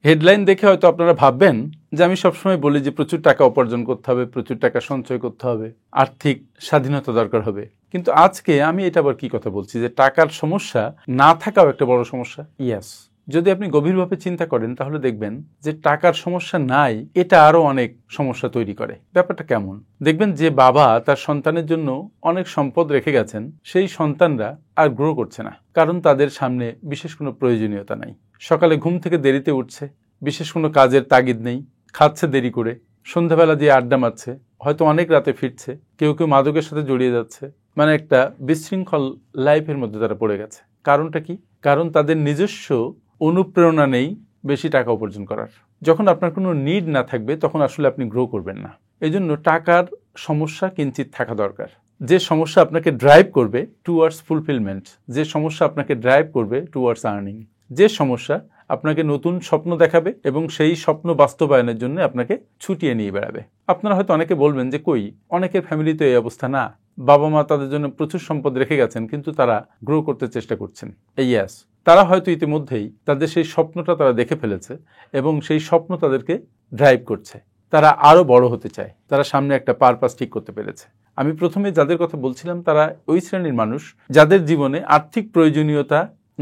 Headline দেখে হয়তো আপনারা ভাববেন যে আমি সবসময় বলি যে প্রচুর টাকা উপার্জন করতে হবে, প্রচুর টাকা সঞ্চয় করতে হবে, আর্থিক স্বাধীনতা দরকার হবে। কিন্তু আজকে আমি এটা আবার কি কথা বলছি যে টাকার সমস্যা না থাকাও একটা বড় সমস্যা। ইয়াস, যদি আপনি গভীরভাবে চিন্তা করেন তাহলে দেখবেন যে টাকার সমস্যা নাই এটা আরো অনেক সমস্যা তৈরি করে। ব্যাপারটা কেমন দেখবেন, যে বাবা তার সন্তানের জন্য অনেক সম্পদ রেখে গেছেন, সেই সন্তানরা আর গ্রো করছে না, কারণ তাদের সামনে বিশেষ কোনো প্রয়োজনীয়তা নাই। সকালে ঘুম থেকে দেরিতে উঠছে, বিশেষ কোনো কাজের তাগিদ নেই, খাচ্ছে দেরি করে, সন্ধ্যাবেলা দিয়ে আড্ডা মারছে, হয়তো অনেক রাতে ফিরছে, কেউ কেউ মাদকের সাথে জড়িয়ে যাচ্ছে, মানে একটা বিশৃঙ্খল লাইফের মধ্যে তারা পড়ে গেছে। কারণটা কি? কারণ তাদের নিজস্ব অনুপ্রেরণা নেই বেশি টাকা উপার্জন করার। যখন আপনার কোনো নিড না থাকবে তখন আসলে আপনি গ্রো করবেন না। এই জন্য টাকার সমস্যা কিঞ্চিত থাকা দরকার। যে সমস্যা আপনাকে ড্রাইভ করবে টুয়ার্ডস ফুলফিলমেন্ট, যে সমস্যা আপনাকে ড্রাইভ করবে টুয়ার্ডস আর্নিং, যে সমস্যা আপনাকে নতুন স্বপ্ন দেখাবে এবং সেই স্বপ্ন বাস্তবায়নের জন্য আপনাকে ছুটিয়ে নিয়ে বেড়াবে। আপনারা হয়তো অনেকে বলবেন যে কই, অনেকের ফ্যামিলি তো এই অবস্থা না, বাবা মা তাদের জন্য প্রচুর সম্পদ রেখে গেছেন কিন্তু তারা গ্রো করতে চেষ্টা করছেন। ইয়াস, তারা হয়তো ইতিমধ্যেই তাদের সেই স্বপ্নটা তারা দেখে ফেলেছে এবং সেই স্বপ্ন তাদেরকে ড্রাইভ করছে। তারা আরো বড় হতে চায়, তারা সামনে একটা পারপাস ঠিক করতে পেরেছে। আমি প্রথমে যাদের কথা বলছিলাম তারা ওই শ্রেণীর মানুষ যাদের জীবনে আর্থিক প্রয়োজনীয়তা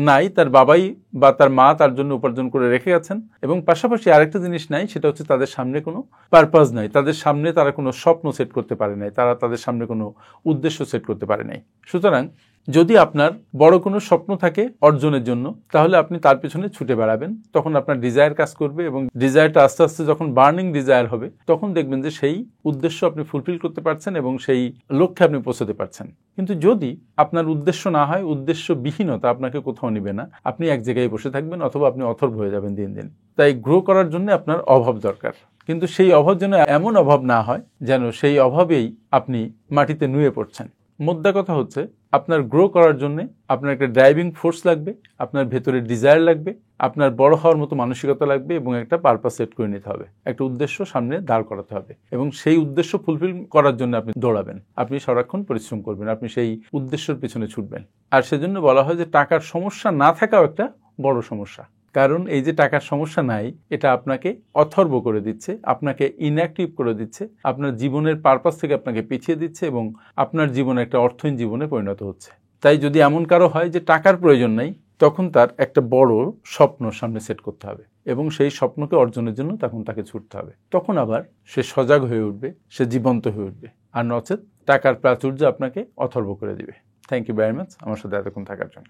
নাই, তার বাবাই বা তার মা তার জন্য উপার্জন করে রেখে গেছেন, এবং পাশাপাশি আরেকটা জিনিস নাই, সেটা হচ্ছে তাদের সামনে কোনো পারপাস নাই, তাদের সামনে তারা কোনো স্বপ্ন সেট করতে পারে নাই, তারা তাদের সামনে কোনো উদ্দেশ্য সেট করতে পারে নাই। সুতরাং যদি আপনার বড় কোনো স্বপ্ন থাকে অর্জনের জন্য, তাহলে আপনি তার পেছনে ছুটে বেড়াবেন, তখন আপনার ডিজায়ার কাজ করবে এবং ডিজায়ারটা আস্তে আস্তে যখন বার্নিং ডিজায়ার হবে তখন দেখবেন যে সেই উদ্দেশ্য আপনি ফুলফিল করতে পারছেন এবং সেই লক্ষ্যে আপনি পৌঁছতে পারছেন। কিন্তু যদি আপনার উদ্দেশ্য না হয়, উদ্দেশ্যবিহীনতা আপনাকে কোথাও নিবে না, আপনি এক জায়গায় বসে থাকবেন অথবা আপনি অথর্ব হয়ে যাবেন দিন দিন। তাই গ্রো করার জন্য আপনার অভাব দরকার, কিন্তু সেই অভাব যেন এমন অভাব না হয় যেন সেই অভাবেই আপনি মাটিতে নুয়ে পড়ছেন। মোদ্দা কথা হচ্ছে আপনার গ্রো করার জন্য আপনার একটা ড্রাইভিং ফোর্স লাগবে, আপনার ভেতরে ডিজায়ার লাগবে, আপনার বড় হওয়ার মতো মানসিকতা লাগবে এবং একটা পারপাস সেট করে নিতে হবে, একটা উদ্দেশ্য সামনে দাঁড় করাতে হবে এবং সেই উদ্দেশ্য ফুলফিল করার জন্য আপনি দৌড়াবেন, আপনি সারাক্ষণ পরিশ্রম করবেন, আপনি সেই উদ্দেশ্যের পিছনে ছুটবেন। আর সেজন্য বলা হয় যে টাকার সমস্যা না থাকাও একটা বড় সমস্যা। কারণ এই যে টাকার সমস্যা নাই, এটা আপনাকে অথর্ব করে দিচ্ছে, আপনাকে ইনঅ্যাক্টিভ করে দিচ্ছে, আপনার জীবনের পারপাস থেকে আপনাকে পিছিয়ে দিচ্ছে এবং আপনার জীবন একটা অর্থহীন জীবনে পরিণত হচ্ছে। তাই যদি এমন কারো হয় যে টাকার প্রয়োজন নাই, তখন তার একটা বড় স্বপ্ন সামনে সেট করতে হবে এবং সেই স্বপ্নকে অর্জনের জন্য তখন তাকে ছুটতে হবে। তখন আবার সে সজাগ হয়ে উঠবে, সে জীবন্ত হয়ে উঠবে, আর নচেত টাকার প্রাচুর্য আপনাকে অথর্ব করে দিবে। থ্যাংক ইউ ভেরি মাচ আমার সাথে এতক্ষণ থাকার জন্য।